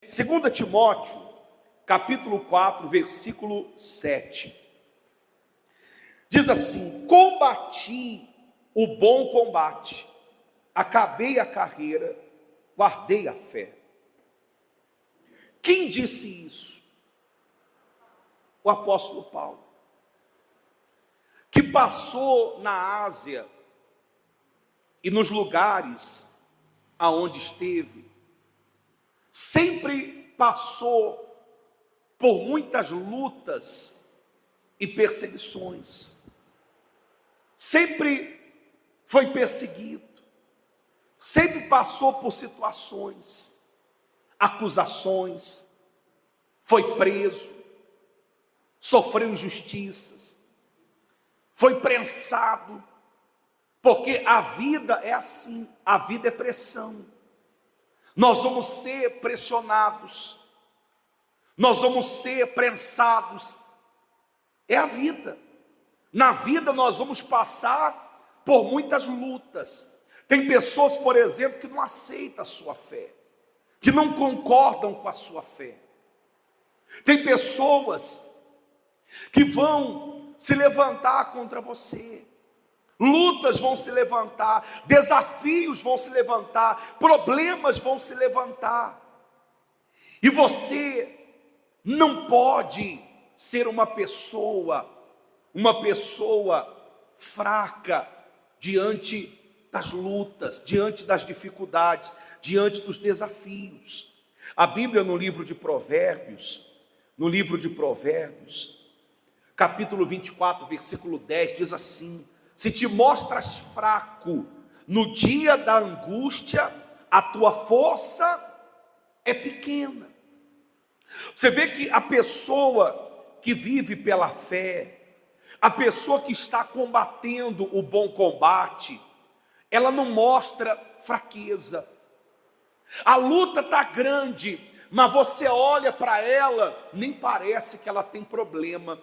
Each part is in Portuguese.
2 Timóteo, capítulo 4, versículo 7. Diz assim: combati o bom combate, acabei a carreira, guardei a fé. Quem disse isso? O apóstolo Paulo, que passou na Ásia e nos lugares aonde esteve, sempre passou por muitas lutas e perseguições, sempre foi perseguido, sempre passou por situações, acusações, foi preso, sofreu injustiças, foi prensado, porque a vida é assim, a vida é pressão. Nós vamos ser pressionados, nós vamos ser prensados, é a vida. Na vida nós vamos passar por muitas lutas. Tem pessoas, por exemplo, que não aceitam a sua fé, que não concordam com a sua fé. Tem pessoas que vão se levantar contra você. Lutas vão se levantar, desafios vão se levantar, problemas vão se levantar. E você não pode ser uma pessoa fraca diante das lutas, diante das dificuldades, diante dos desafios. A Bíblia no livro de Provérbios, capítulo 24, versículo 10, diz assim: se te mostras fraco no dia da angústia, a tua força é pequena. Você vê que a pessoa que vive pela fé, a pessoa que está combatendo o bom combate, ela não mostra fraqueza. A luta está grande, mas você olha para ela, nem parece que ela tem problema.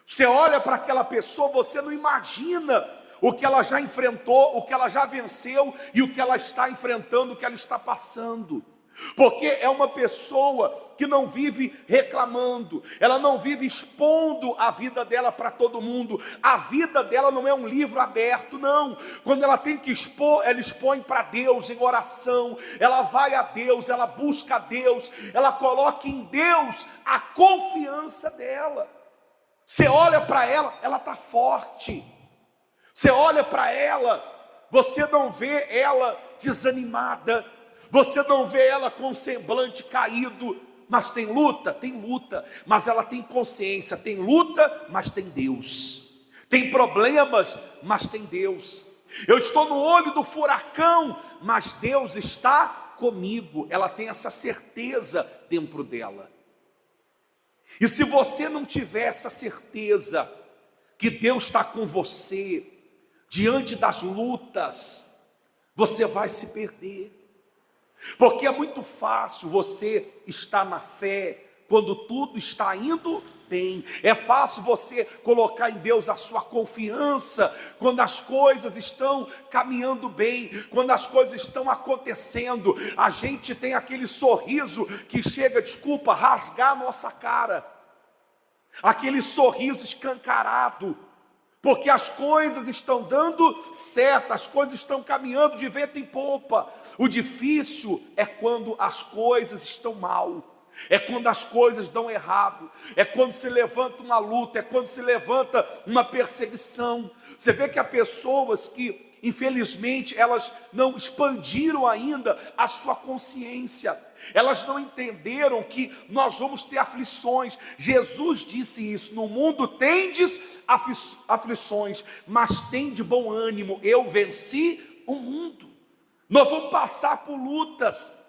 Você olha para aquela pessoa, você não imagina o que ela já enfrentou, o que ela já venceu e o que ela está enfrentando, o que ela está passando. Porque é uma pessoa que não vive reclamando, ela não vive expondo a vida dela para todo mundo. A vida dela não é um livro aberto, não. Quando ela tem que expor, ela expõe para Deus em oração, ela vai a Deus, ela busca a Deus, ela coloca em Deus a confiança dela. Você olha para ela, ela está forte. Você olha para ela, você não vê ela desanimada, você não vê ela com o semblante caído. Mas tem luta, mas ela tem consciência. Tem luta, mas tem Deus. Tem problemas, mas tem Deus. Eu estou no olho do furacão, mas Deus está comigo. Ela tem essa certeza dentro dela. E se você não tiver essa certeza que Deus está com você diante das lutas, você vai se perder. Porque é muito fácil você estar na fé quando tudo está indo bem. É fácil você colocar em Deus a sua confiança quando as coisas estão caminhando bem, quando as coisas estão acontecendo. A gente tem aquele sorriso que chega, desculpa, rasgar a nossa cara. Aquele sorriso escancarado. Porque as coisas estão dando certo, as coisas estão caminhando de vento em popa. O difícil é quando as coisas estão mal, é quando as coisas dão errado, é quando se levanta uma luta, é quando se levanta uma perseguição. Você vê que há pessoas que, infelizmente, elas não expandiram ainda a sua consciência. Elas não entenderam que nós vamos ter aflições. Jesus disse isso: no mundo tendes aflições, mas tem de bom ânimo, eu venci o mundo. Nós vamos passar por lutas.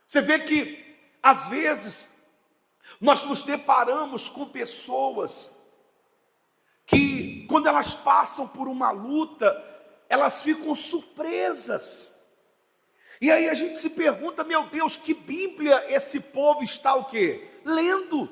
Você vê que às vezes nós nos deparamos com pessoas que, quando elas passam por uma luta, elas ficam surpresas. E aí a gente se pergunta: meu Deus, que Bíblia esse povo está o quê? Lendo.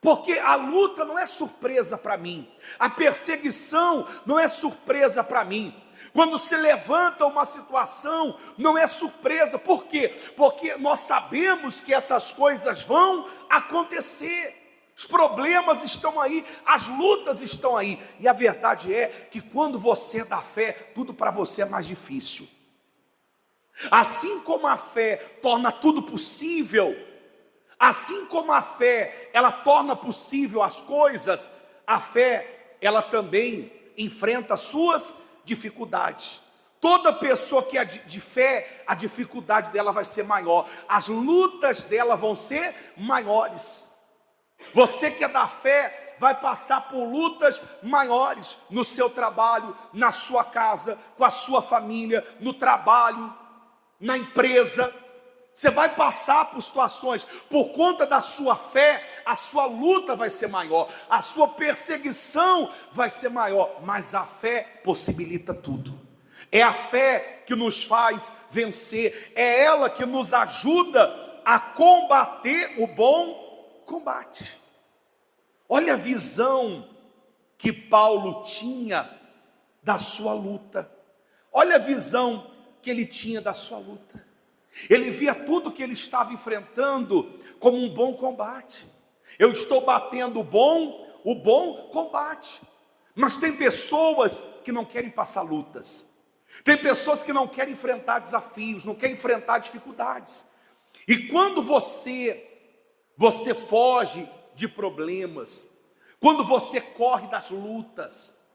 Porque a luta não é surpresa para mim, a perseguição não é surpresa para mim. Quando se levanta uma situação, não é surpresa. Por quê? Porque nós sabemos que essas coisas vão acontecer. Os problemas estão aí, as lutas estão aí. E a verdade é que quando você dá fé, tudo para você é mais difícil. Assim como a fé torna tudo possível, assim como a fé, ela torna possível as coisas, a fé, ela também enfrenta suas dificuldades. Toda pessoa que é de fé, a dificuldade dela vai ser maior, as lutas dela vão ser maiores. Você que é da fé vai passar por lutas maiores no seu trabalho, na sua casa, com a sua família, no trabalho, na empresa. Você vai passar por situações, por conta da sua fé, a sua luta vai ser maior, a sua perseguição vai ser maior, mas a fé possibilita tudo. É a fé que nos faz vencer, é ela que nos ajuda a combater o bom combate. Olha a visão que Paulo tinha da sua luta. Olha a visão que ele tinha da sua luta. Ele via tudo que ele estava enfrentando como um bom combate. Eu estou batendo o bom combate. Mas tem pessoas que não querem passar lutas. Tem pessoas que não querem enfrentar desafios, não querem enfrentar dificuldades. E quando você foge de problemas, quando você corre das lutas,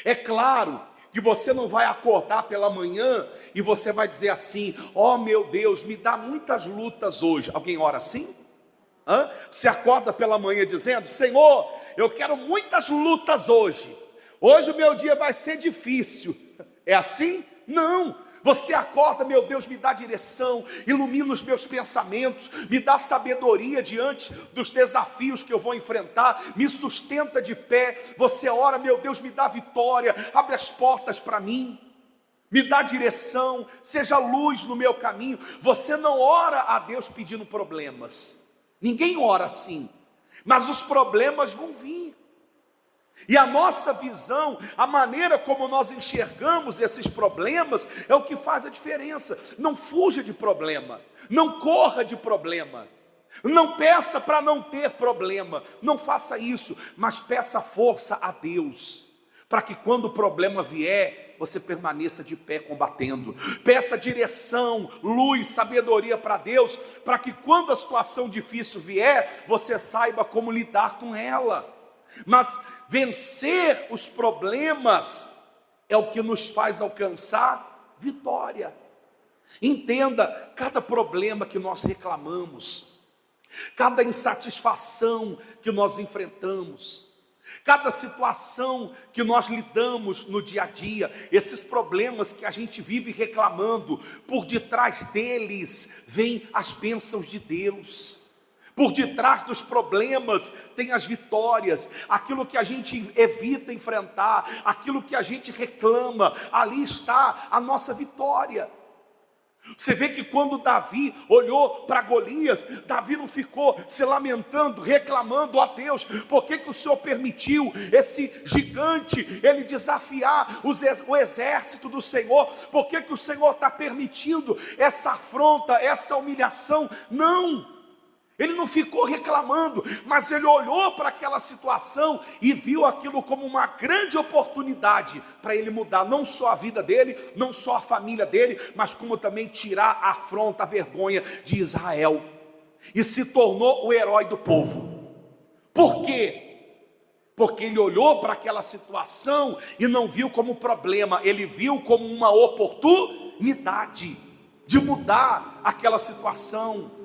é claro que você não vai acordar pela manhã e você vai dizer assim: ó meu Deus, me dá muitas lutas hoje. Alguém ora assim? Você acorda pela manhã dizendo: Senhor, eu quero muitas lutas hoje. Hoje o meu dia vai ser difícil. É assim? Não. Você acorda: meu Deus, me dá direção, ilumina os meus pensamentos, me dá sabedoria diante dos desafios que eu vou enfrentar, me sustenta de pé. Você ora: meu Deus, me dá vitória, abre as portas para mim, me dá direção, seja luz no meu caminho. Você não ora a Deus pedindo problemas, ninguém ora assim, mas os problemas vão vir. E a nossa visão, a maneira como nós enxergamos esses problemas é o que faz a diferença. Não fuja de problema, não corra de problema, não peça para não ter problema, não faça isso, mas peça força a Deus, para que quando o problema vier, você permaneça de pé combatendo. Peça direção, luz, sabedoria para Deus, para que quando a situação difícil vier, você saiba como lidar com ela. Mas vencer os problemas é o que nos faz alcançar vitória. Entenda, cada problema que nós reclamamos, cada insatisfação que nós enfrentamos, cada situação que nós lidamos no dia a dia, esses problemas que a gente vive reclamando, por detrás deles vêm as bênçãos de Deus. Por detrás dos problemas tem as vitórias, aquilo que a gente evita enfrentar, aquilo que a gente reclama, ali está a nossa vitória. Você vê que quando Davi olhou para Golias, Davi não ficou se lamentando, reclamando a Deus: por que o Senhor permitiu esse gigante, ele desafiar o exército do Senhor? Por que o Senhor está permitindo essa afronta, essa humilhação? Não! Ele não ficou reclamando, mas ele olhou para aquela situação e viu aquilo como uma grande oportunidade para ele mudar não só a vida dele, não só a família dele, mas como também tirar a afronta, a vergonha de Israel. E se tornou o herói do povo. Por quê? Porque ele olhou para aquela situação e não viu como problema, ele viu como uma oportunidade de mudar aquela situação.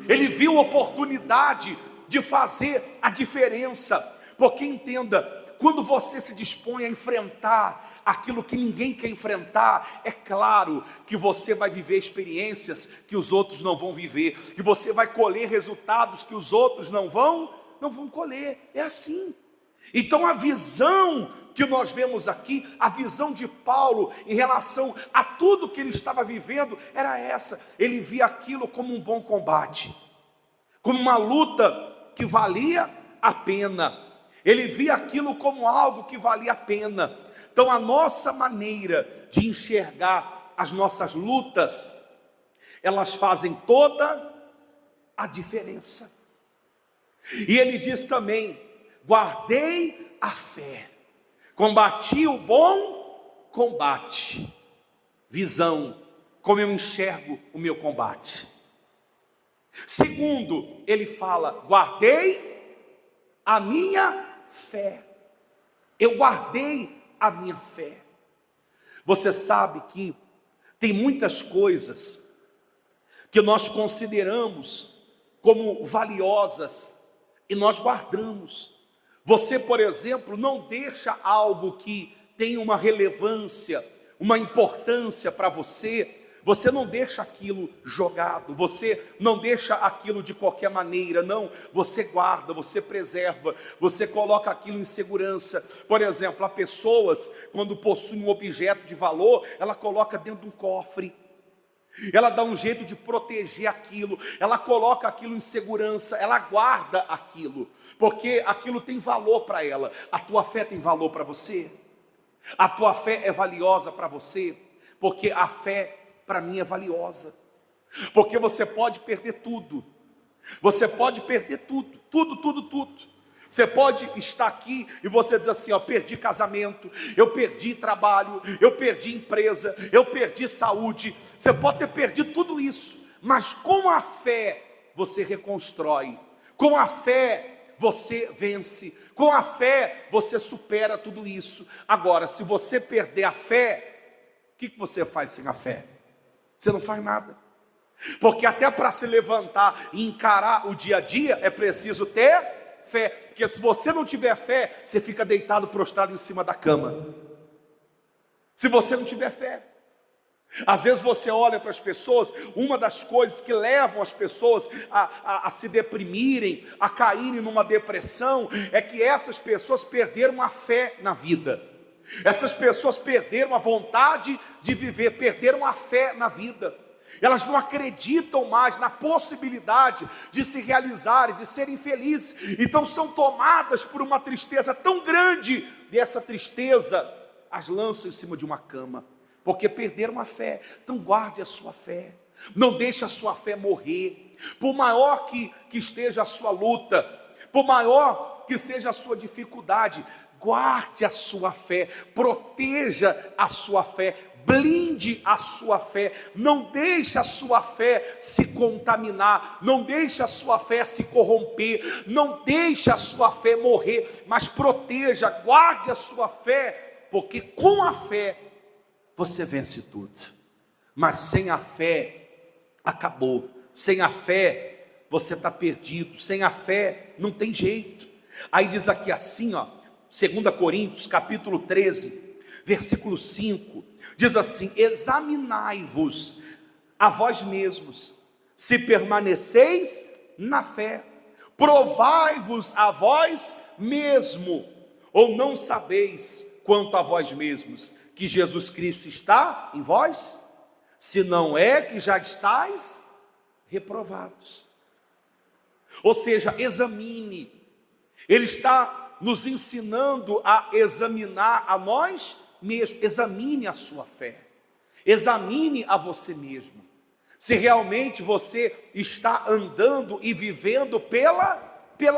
Ele viu oportunidade de fazer a diferença. Porque entenda, quando você se dispõe a enfrentar aquilo que ninguém quer enfrentar, é claro que você vai viver experiências que os outros não vão viver, que você vai colher resultados que os outros não vão colher. É assim. Então a visão que nós vemos aqui, a visão de Paulo em relação a tudo que ele estava vivendo, era essa. Ele via aquilo como um bom combate, como uma luta que valia a pena. Ele via aquilo como algo que valia a pena. Então a nossa maneira de enxergar as nossas lutas, elas fazem toda a diferença. E ele diz também: guardei a fé, combati o bom combate. Visão, como eu enxergo o meu combate. Segundo, ele fala: guardei a minha fé. Eu guardei a minha fé. Você sabe que tem muitas coisas que nós consideramos como valiosas e nós guardamos. Você, por exemplo, não deixa algo que tem uma relevância, uma importância para você, você não deixa aquilo jogado, você não deixa aquilo de qualquer maneira, não, você guarda, você preserva, você coloca aquilo em segurança. Por exemplo, há pessoas, quando possuem um objeto de valor, ela coloca dentro de um cofre, ela dá um jeito de proteger aquilo, ela coloca aquilo em segurança, ela guarda aquilo, porque aquilo tem valor para ela. A tua fé tem valor para você? A tua fé é valiosa para você? Porque a fé para mim é valiosa, porque você pode perder tudo, você pode perder tudo. Você pode estar aqui e você diz assim: ó, perdi casamento, eu perdi trabalho, eu perdi empresa, eu perdi saúde. Você pode ter perdido tudo isso, mas com a fé você reconstrói, com a fé você vence, com a fé você supera tudo isso. Agora, se você perder a fé, o que você faz sem a fé? Você não faz nada, porque até para se levantar e encarar o dia a dia é preciso ter fé, porque se você não tiver fé, você fica deitado, prostrado em cima da cama. Se você não tiver fé, às vezes você olha para as pessoas, uma das coisas que levam as pessoas a se deprimirem, a caírem numa depressão, é que essas pessoas perderam a fé na vida. Essas pessoas perderam a vontade de viver, perderam a fé na vida. Elas não acreditam mais na possibilidade de se realizarem, de serem felizes. Então são tomadas por uma tristeza tão grande, e essa tristeza as lançam em cima de uma cama, porque perderam a fé. Então guarde a sua fé, não deixe a sua fé morrer. Por maior que esteja a sua luta, por maior que seja a sua dificuldade, guarde a sua fé, proteja a sua fé, blinde a sua fé, não deixe a sua fé se contaminar, não deixe a sua fé se corromper, não deixe a sua fé morrer, mas proteja, guarde a sua fé, porque com a fé você vence tudo. Mas sem a fé acabou, sem a fé você está perdido, sem a fé não tem jeito. Aí diz aqui assim, ó, 2 Coríntios capítulo 13, versículo 5, diz assim: examinai-vos a vós mesmos, se permaneceis na fé, provai-vos a vós mesmo, ou não sabeis quanto a vós mesmos, que Jesus Cristo está em vós? Se não é que já estáis reprovados. Ou seja, examine. Ele está nos ensinando a examinar a nós mesmos. Examine a sua fé, examine a você mesmo, se realmente você está andando e vivendo pela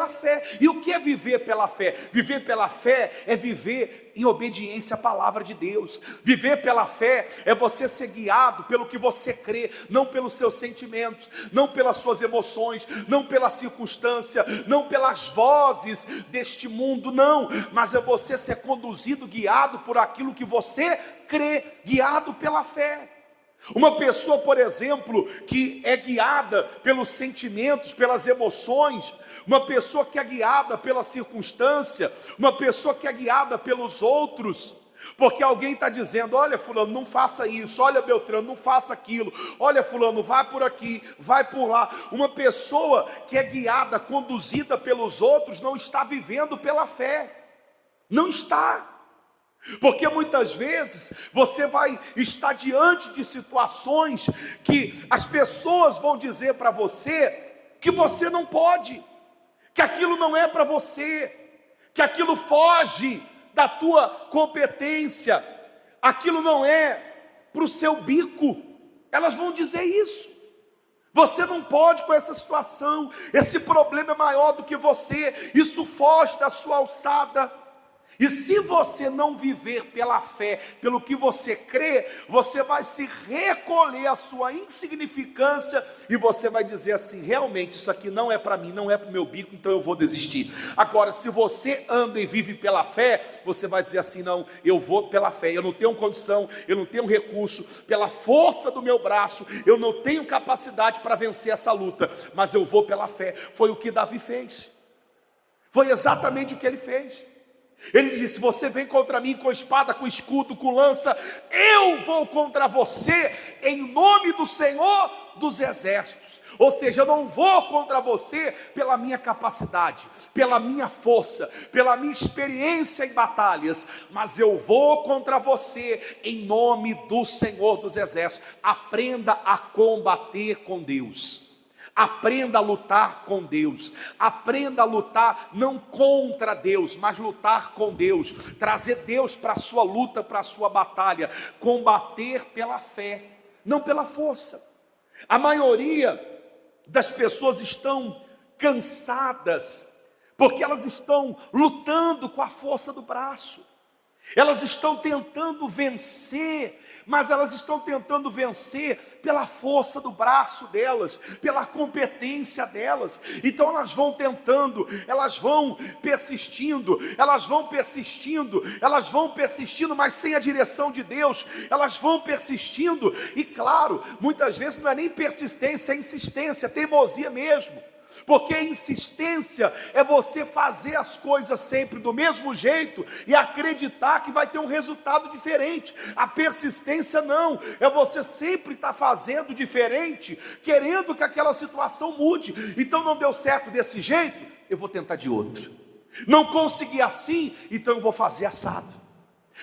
fé. E o que é viver pela fé? Viver pela fé é viver em obediência à palavra de Deus. Viver pela fé é você ser guiado pelo que você crê, não pelos seus sentimentos, não pelas suas emoções, não pela circunstância, não pelas vozes deste mundo, não, mas é você ser conduzido, guiado por aquilo que você crê, guiado pela fé. Uma pessoa, por exemplo, que é guiada pelos sentimentos, pelas emoções, uma pessoa que é guiada pela circunstância, uma pessoa que é guiada pelos outros, porque alguém está dizendo: olha fulano, não faça isso, olha Beltrano, não faça aquilo, olha fulano, vai por aqui, vai por lá. Uma pessoa que é guiada, conduzida pelos outros, não está vivendo pela fé, não está. Porque muitas vezes você vai estar diante de situações que as pessoas vão dizer para você que você não pode, que aquilo não é para você, que aquilo foge da tua competência. aquilo não é para o seu bico. Elas vão dizer isso. Você não pode com essa situação, esse problema é maior do que você, isso foge da sua alçada. E se você não viver pela fé, pelo que você crê, você vai se recolher à sua insignificância e você vai dizer assim: realmente isso aqui não é para mim, não é para o meu bico, então eu vou desistir. Agora, se você anda e vive pela fé, você vai dizer assim: não, eu vou pela fé, eu não tenho condição, eu não tenho recurso, pela força do meu braço, eu não tenho capacidade para vencer essa luta, mas eu vou pela fé. Foi o que Davi fez, foi exatamente o que ele fez. Ele disse: você vem contra mim com espada, com escudo, com lança, eu vou contra você em nome do Senhor dos exércitos. Ou seja, eu não vou contra você pela minha capacidade, pela minha força, pela minha experiência em batalhas, mas eu vou contra você em nome do Senhor dos exércitos. Aprenda a combater com Deus. Aprenda a lutar com Deus, aprenda a lutar não contra Deus, mas lutar com Deus, trazer Deus para a sua luta, para a sua batalha, combater pela fé, não pela força. A maioria das pessoas estão cansadas, porque elas estão lutando com a força do braço, elas estão tentando vencer, mas elas estão tentando vencer pela força do braço delas, pela competência delas. Então elas vão tentando, elas vão persistindo, mas sem a direção de Deus, elas vão persistindo, e claro, muitas vezes não é nem persistência, é insistência, é teimosia mesmo. Porque insistência é você fazer as coisas sempre do mesmo jeito e acreditar que vai ter um resultado diferente. A persistência não, é você sempre estar fazendo diferente, querendo que aquela situação mude. Então não deu certo desse jeito, eu vou tentar de outro. Não consegui assim, então eu vou fazer assado.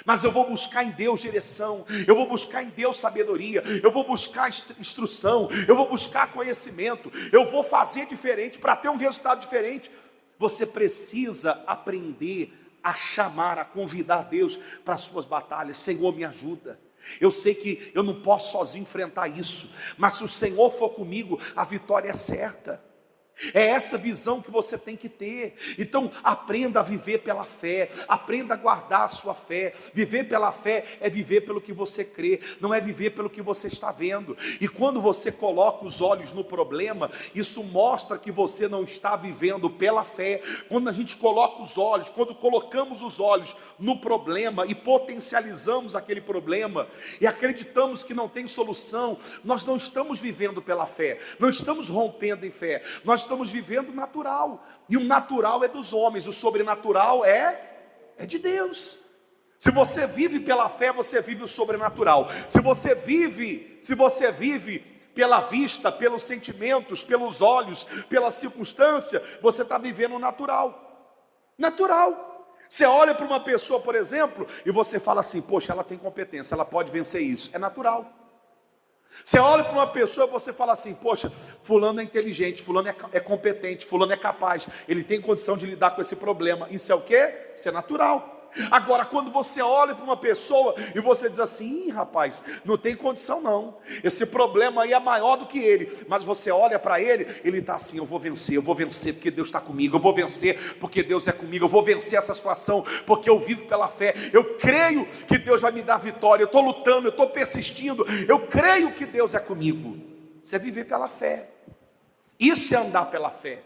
Mas eu vou buscar em Deus direção, eu vou buscar em Deus sabedoria, eu vou buscar instrução, eu vou buscar conhecimento, eu vou fazer diferente para ter um resultado diferente. Você precisa aprender a chamar, a convidar Deus para as suas batalhas. Senhor, me ajuda. Eu sei que eu não posso sozinho enfrentar isso, mas se o Senhor for comigo, a vitória é certa. É essa visão que você tem que ter. Então aprenda a viver pela fé, aprenda a guardar a sua fé. Viver pela fé é viver pelo que você crê, não é viver pelo que você está vendo. E quando você coloca os olhos no problema, isso mostra que você não está vivendo pela fé. Quando a gente coloca os olhos, quando colocamos os olhos no problema e potencializamos aquele problema e acreditamos que não tem solução, nós não estamos vivendo pela fé, não estamos rompendo em fé, nós estamos vivendo o natural, e o natural é dos homens, o sobrenatural é de Deus. Se você vive pela fé, você vive o sobrenatural. Se você vive pela vista, pelos sentimentos, pelos olhos, pela circunstância, você está vivendo o natural. Você olha para uma pessoa, por exemplo, e você fala assim: poxa, ela tem competência, ela pode vencer isso. É natural. Você olha para uma pessoa e você fala assim: poxa, fulano é inteligente, fulano é competente, fulano é capaz, ele tem condição de lidar com esse problema. Isso é o quê? Isso é natural. Agora, quando você olha para uma pessoa e você diz assim: ih, rapaz, não tem condição não, esse problema aí é maior do que ele. Mas você olha para ele está assim: eu vou vencer porque Deus está comigo, eu vou vencer porque Deus é comigo, eu vou vencer essa situação porque eu vivo pela fé, eu creio que Deus vai me dar vitória, eu estou lutando, eu estou persistindo, eu creio que Deus é comigo. Isso é viver pela fé, isso é andar pela fé,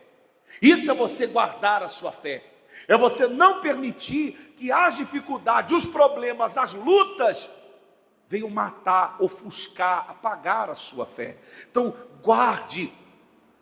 isso é você guardar a sua fé. É você não permitir que as dificuldades, os problemas, as lutas venham matar, ofuscar, apagar a sua fé. Então guarde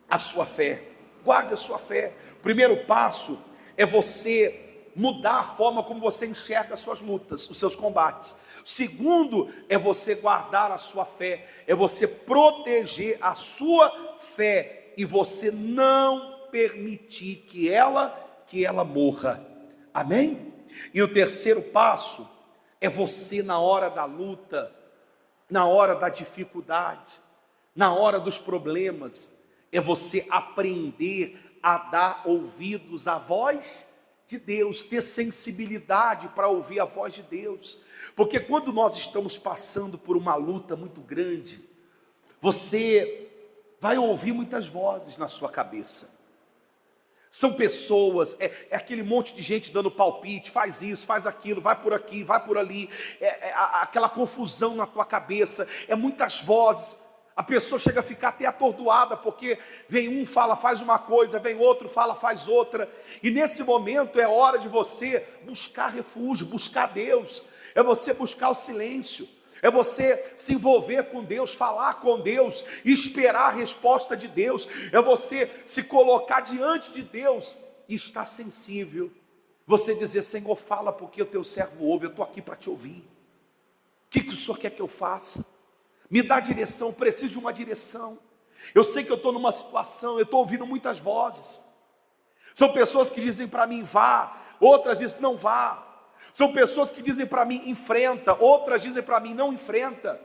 a sua fé, guarde a sua fé. O primeiro passo é você mudar a forma como você enxerga as suas lutas, os seus combates. O segundo é você guardar a sua fé, é você proteger a sua fé e você não permitir que ela morra. Amém? E o terceiro passo é você, na hora da luta, na hora da dificuldade, na hora dos problemas, é você aprender a dar ouvidos à voz de Deus, ter sensibilidade para ouvir a voz de Deus, porque quando nós estamos passando por uma luta muito grande, você vai ouvir muitas vozes na sua cabeça. São pessoas, é aquele monte de gente dando palpite, faz isso, faz aquilo, vai por aqui, vai por ali, aquela confusão na tua cabeça, muitas vozes. A pessoa chega a ficar até atordoada, porque vem um, fala, faz uma coisa, vem outro, fala, faz outra. E nesse momento é hora de você buscar refúgio, buscar Deus, é você buscar o silêncio, é você se envolver com Deus, falar com Deus, esperar a resposta de Deus, é você se colocar diante de Deus e estar sensível. Você dizer: Senhor, fala, porque o teu servo ouve, eu estou aqui para te ouvir. O que o Senhor quer que eu faça? Me dá direção, preciso de uma direção. Eu sei que eu estou numa situação, eu estou ouvindo muitas vozes. São pessoas que dizem para mim: vá, outras dizem: não vá. São pessoas que dizem para mim: enfrenta, outras dizem para mim: não enfrenta.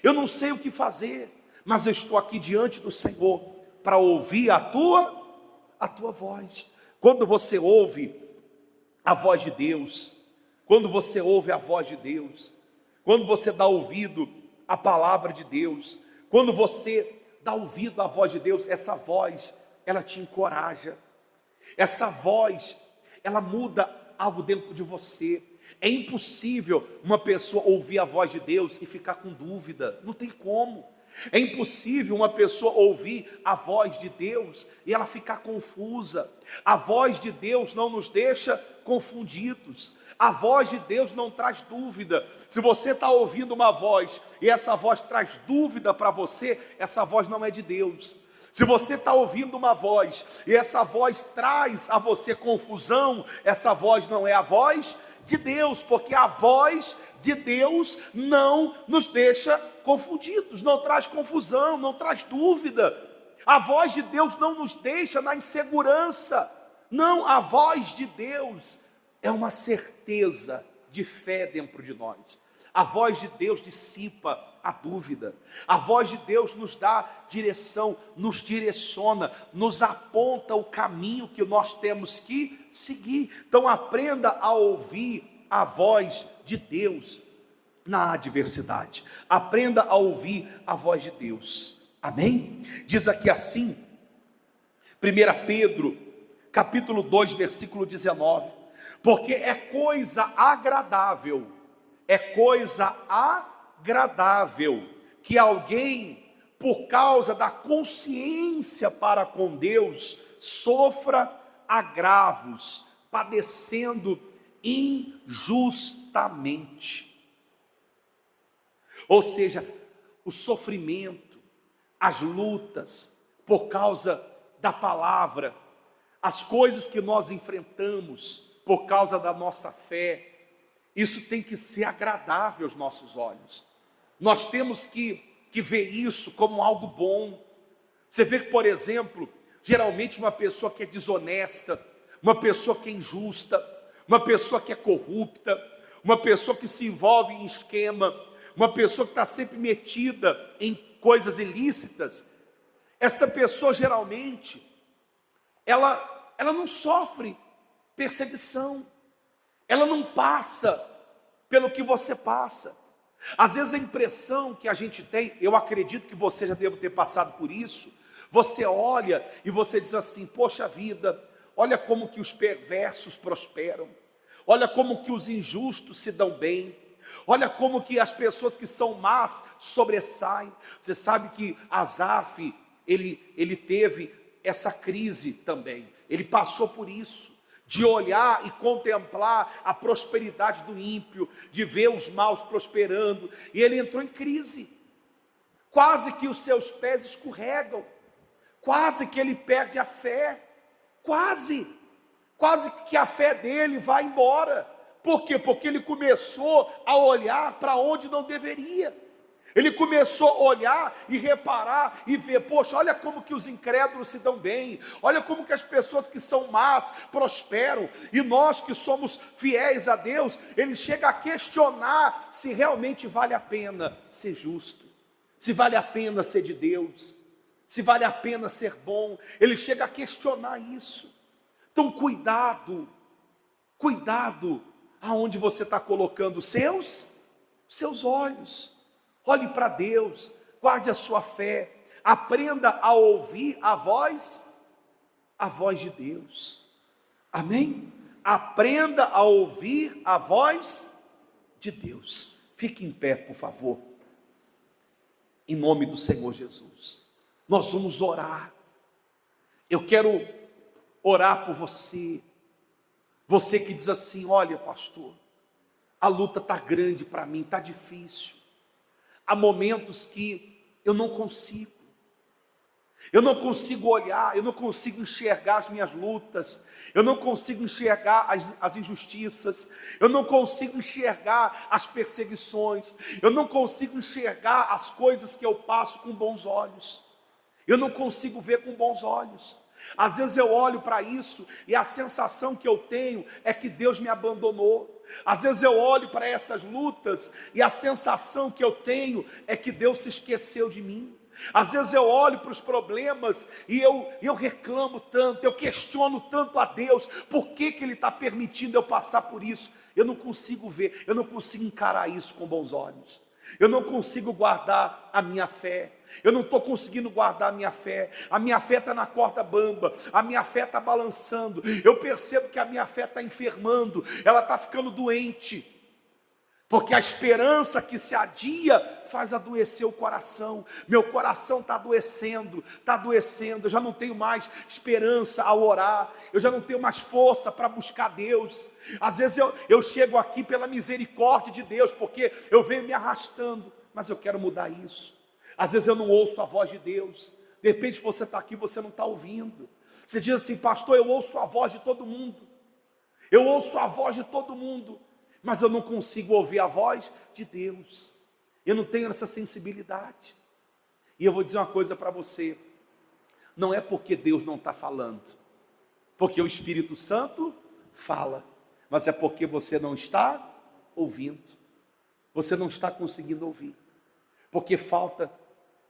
Eu não sei o que fazer, mas eu estou aqui diante do Senhor para ouvir a tua voz. Quando você ouve a voz de Deus, quando você ouve a voz de Deus, quando você dá ouvido à palavra de Deus, quando você dá ouvido à voz de Deus, essa voz, ela te encoraja, essa voz, ela muda algo dentro de você. É impossível uma pessoa ouvir a voz de Deus e ficar com dúvida, não tem como. É impossível uma pessoa ouvir a voz de Deus e ela ficar confusa. A voz de Deus não nos deixa confundidos. A voz de Deus não traz dúvida. Se você está ouvindo uma voz e essa voz traz dúvida para você, essa voz não é de Deus. Se você está ouvindo uma voz e essa voz traz a você confusão, essa voz não é a voz de Deus, porque a voz de Deus não nos deixa confundidos, não traz confusão, não traz dúvida. A voz de Deus não nos deixa na insegurança. Não, a voz de Deus é uma certeza de fé dentro de nós. A voz de Deus dissipa a dúvida. A voz de Deus nos dá direção, nos direciona, nos aponta o caminho que nós temos que seguir. Então aprenda a ouvir a voz de Deus na adversidade. Aprenda a ouvir a voz de Deus. Amém? Diz aqui assim, 1 Pedro, capítulo 2, versículo 19. Porque é coisa agradável que alguém, por causa da consciência para com Deus, sofra agravos, padecendo injustamente. Ou seja, o sofrimento, as lutas, por causa da palavra, as coisas que nós enfrentamos, por causa da nossa fé, isso tem que ser agradável aos nossos olhos. Nós temos que ver isso como algo bom. Você vê que, por exemplo, geralmente uma pessoa que é desonesta, uma pessoa que é injusta, uma pessoa que é corrupta, uma pessoa que se envolve em esquema, uma pessoa que está sempre metida em coisas ilícitas, esta pessoa geralmente, ela não sofre perseguição, ela não passa pelo que você passa. Às vezes a impressão que a gente tem, eu acredito que você já deve ter passado por isso, você olha e você diz assim: poxa vida, olha como que os perversos prosperam, olha como que os injustos se dão bem, olha como que as pessoas que são más sobressaem. Você sabe que Asaf, ele teve essa crise também, ele passou por isso, de olhar e contemplar a prosperidade do ímpio, de ver os maus prosperando, e ele entrou em crise, quase que os seus pés escorregam, quase que ele perde a fé, quase que a fé dele vai embora. Por quê? Porque ele começou a olhar para onde não deveria. Ele começou a olhar e reparar e ver: poxa, olha como que os incrédulos se dão bem, olha como que as pessoas que são más prosperam, e nós que somos fiéis a Deus, ele chega a questionar se realmente vale a pena ser justo, se vale a pena ser de Deus, se vale a pena ser bom. Ele chega a questionar isso. Então cuidado Cuidado aonde você está colocando os seus olhos. Olhe para Deus, guarde a sua fé, aprenda a ouvir a voz de Deus. Amém? Aprenda a ouvir a voz de Deus. Fique em pé, por favor. Em nome do Senhor Jesus. Nós vamos orar. Eu quero orar por você. Você que diz assim: olha, pastor, a luta está grande para mim, está difícil. Há momentos que eu não consigo olhar, eu não consigo enxergar as minhas lutas, eu não consigo enxergar as injustiças, eu não consigo enxergar as perseguições, eu não consigo enxergar as coisas que eu passo com bons olhos, eu não consigo ver com bons olhos. Às vezes eu olho para isso e a sensação que eu tenho é que Deus me abandonou. Às vezes eu olho para essas lutas e a sensação que eu tenho é que Deus se esqueceu de mim. Às vezes eu olho para os problemas e eu reclamo tanto, eu questiono tanto a Deus, por que Ele está permitindo eu passar por isso? Eu não consigo ver, eu não consigo encarar isso com bons olhos. Eu não consigo guardar a minha fé. Eu não estou conseguindo guardar a minha fé está na corda bamba, a minha fé está balançando, eu percebo que a minha fé está enfermando, ela está ficando doente, porque a esperança que se adia faz adoecer o coração. Meu coração está adoecendo, eu já não tenho mais esperança ao orar, eu já não tenho mais força para buscar Deus. Às vezes eu chego aqui pela misericórdia de Deus, porque eu venho me arrastando, mas eu quero mudar isso. Às vezes eu não ouço a voz de Deus, de repente você está aqui, você não está ouvindo. Você diz assim: pastor, eu ouço a voz de todo mundo, mas eu não consigo ouvir a voz de Deus, eu não tenho essa sensibilidade. E eu vou dizer uma coisa para você: não é porque Deus não está falando, porque o Espírito Santo fala, mas é porque você não está ouvindo, você não está conseguindo ouvir, porque falta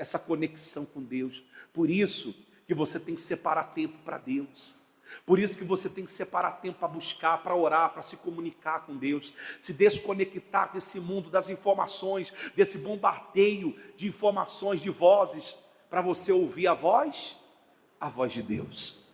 essa conexão com Deus. Por isso que você tem que separar tempo para Deus. Por isso que você tem que separar tempo para buscar, para orar, para se comunicar com Deus, se desconectar desse mundo das informações, desse bombardeio de informações, de vozes, para você ouvir a voz de Deus.